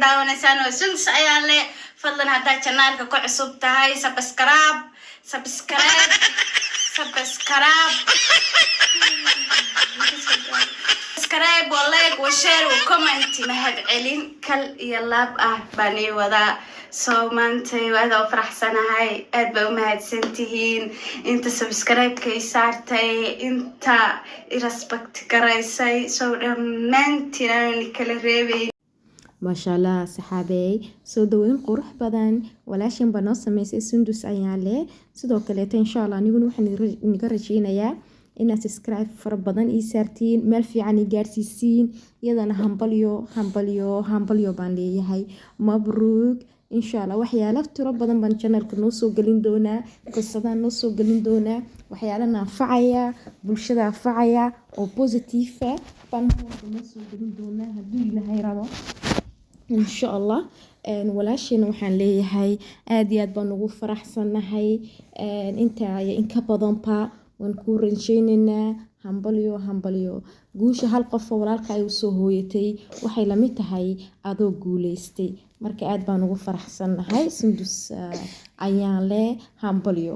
daawanaysan oo sundus ayaan le fadlan haddaa channelka ku cusub tahay subscribe like wa share wa comment mahad celin kal iyo laab ah bani wada soo maantay waad oo faraxsanahay aad baa u mahadsantihiin inta subscribe ka saartay inta respect garaysay soo dhammaantiin kala reebay ما شاء الله صحابي سو دوين قروح بدن ولاشين بنو سميسي سندوس أيالي سدو كليتا إن شاء الله نيقول وحن نقرجينا يا إنا سبسكرايب فربضان إيسارتين مالفي عني جارسيسين يدنا همبليو باندي هاي مبروك إن شاء الله وحيالك تربضان بان channel كنوسو قلين دونا قصدان نوسو قلين دونا وحيالنا فعيا بلشدا فعيا أو بوزيتيفة بان نوسو قلين دونا هدو إلهي رضا إن شاء الله walaashayna waxaan leeyahay aad iyo aad baan ugu faraxsanahay inta in ka badanba waan ku rajaynaynaa hambalyo guusha hal qof oo walaalka ay u soo hooyatay waxay la mid tahay adoo guuleystay marka aad baan ugu faraxsanahay sundus ayaan le hambalyo